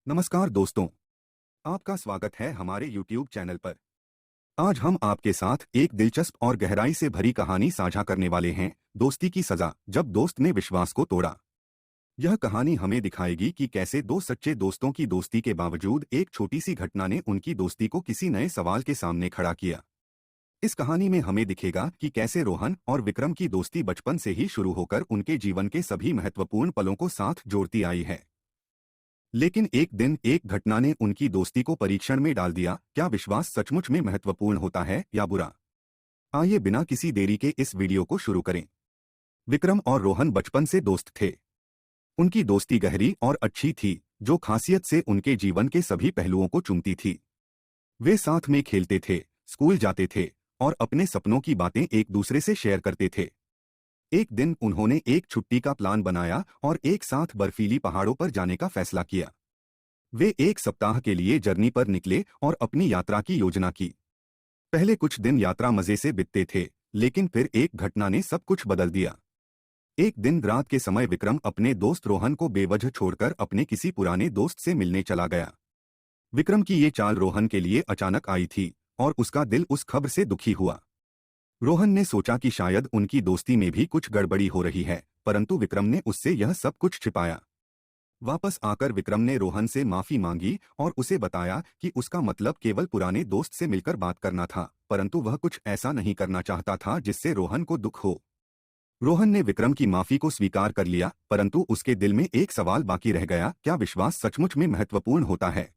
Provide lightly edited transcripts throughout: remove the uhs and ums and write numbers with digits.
नमस्कार दोस्तों, आपका स्वागत है हमारे YouTube चैनल पर। आज हम आपके साथ एक दिलचस्प और गहराई से भरी कहानी साझा करने वाले हैं, दोस्ती की सजा, जब दोस्त ने विश्वास को तोड़ा। यह कहानी हमें दिखाएगी कि कैसे दो सच्चे दोस्तों की दोस्ती के बावजूद एक छोटी सी घटना ने उनकी दोस्ती को किसी नए सवाल के सामने खड़ा किया। इस कहानी में हमें दिखेगा कि कैसे रोहन और विक्रम की दोस्ती बचपन से ही शुरू होकर उनके जीवन के सभी महत्वपूर्ण पलों को साथ जोड़ती आई है। लेकिन एक दिन एक घटना ने उनकी दोस्ती को परीक्षण में डाल दिया। क्या विश्वास सचमुच में महत्वपूर्ण होता है या बुरा? आइए बिना किसी देरी के इस वीडियो को शुरू करें। विक्रम और रोहन बचपन से दोस्त थे। उनकी दोस्ती गहरी और अच्छी थी, जो खासियत से उनके जीवन के सभी पहलुओं को चूमती थी। वे साथ में खेलते थे, स्कूल जाते थे और अपने सपनों की बातें एक दूसरे से शेयर करते थे। एक दिन उन्होंने एक छुट्टी का प्लान बनाया और एक साथ बर्फीली पहाड़ों पर जाने का फैसला किया। वे एक सप्ताह के लिए जर्नी पर निकले और अपनी यात्रा की योजना की। पहले कुछ दिन यात्रा मजे से बीतते थे, लेकिन फिर एक घटना ने सब कुछ बदल दिया। एक दिन रात के समय विक्रम अपने दोस्त रोहन को बेवजह छोड़कर अपने किसी पुराने दोस्त से मिलने चला गया। विक्रम की ये चाल रोहन के लिए अचानक आई थी और उसका दिल उस खबर से दुखी हुआ। रोहन ने सोचा कि शायद उनकी दोस्ती में भी कुछ गड़बड़ी हो रही है, परंतु विक्रम ने उससे यह सब कुछ छिपाया। वापस आकर विक्रम ने रोहन से माफी मांगी और उसे बताया कि उसका मतलब केवल पुराने दोस्त से मिलकर बात करना था, परंतु वह कुछ ऐसा नहीं करना चाहता था जिससे रोहन को दुख हो। रोहन ने विक्रम की माफी को स्वीकार कर लिया, परंतु उसके दिल में एक सवाल बाकी रह गया। क्या विश्वास सचमुच में महत्वपूर्ण होता है?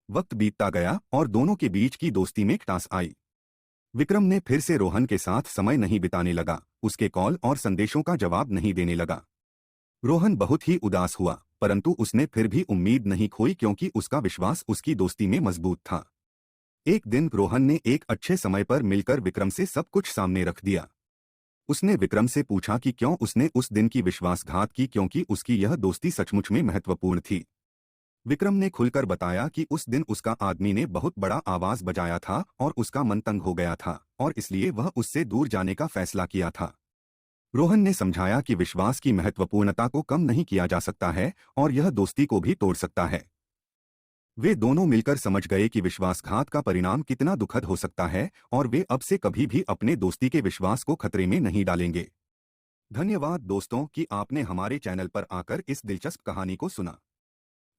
वक्त बीतता गया और दोनों के बीच की दोस्ती में खटास आई। विक्रम ने फिर से रोहन के साथ समय नहीं बिताने लगा, उसके कॉल और संदेशों का जवाब नहीं देने लगा। रोहन बहुत ही उदास हुआ, परंतु उसने फिर भी उम्मीद नहीं खोई क्योंकि उसका विश्वास उसकी दोस्ती में मजबूत था। एक दिन रोहन ने एक अच्छे समय पर मिलकर विक्रम से सब कुछ सामने रख दिया। उसने विक्रम से पूछा कि क्यों उसने उस दिन की विश्वासघात की, क्योंकि उसकी यह दोस्ती सचमुच में महत्वपूर्ण थी। विक्रम ने खुलकर बताया कि उस दिन उसका आदमी ने बहुत बड़ा आवाज बजाया था और उसका मन तंग हो गया था और इसलिए वह उससे दूर जाने का फैसला किया था। रोहन ने समझाया कि विश्वास की महत्वपूर्णता को कम नहीं किया जा सकता है और यह दोस्ती को भी तोड़ सकता है। वे दोनों मिलकर समझ गए कि विश्वासघात का परिणाम कितना दुखद हो सकता है और वे अब से कभी भी अपने दोस्ती के विश्वास को खतरे में नहीं डालेंगे। धन्यवाद दोस्तों कि आपने हमारे चैनल पर आकर इस दिलचस्प कहानी को सुना।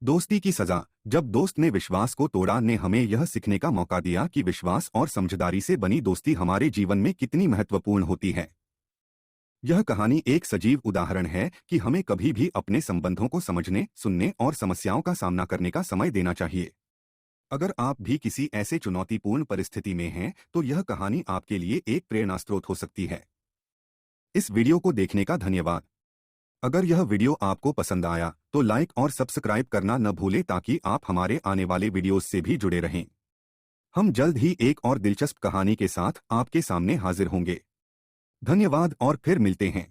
दोस्ती की सजा, जब दोस्त ने विश्वास को तोड़ा, ने हमें यह सीखने का मौका दिया कि विश्वास और समझदारी से बनी दोस्ती हमारे जीवन में कितनी महत्वपूर्ण होती है। यह कहानी एक सजीव उदाहरण है कि हमें कभी भी अपने संबंधों को समझने, सुनने और समस्याओं का सामना करने का समय देना चाहिए। अगर आप भी किसी ऐसे चुनौतीपूर्ण परिस्थिति में हैं, तो यह कहानी आपके लिए एक प्रेरणा स्रोत हो सकती है। इस वीडियो को देखने का धन्यवाद। अगर यह वीडियो आपको पसंद आया तो लाइक और सब्सक्राइब करना न भूलें ताकि आप हमारे आने वाले वीडियोस से भी जुड़े रहें। हम जल्द ही एक और दिलचस्प कहानी के साथ आपके सामने हाजिर होंगे। धन्यवाद और फिर मिलते हैं।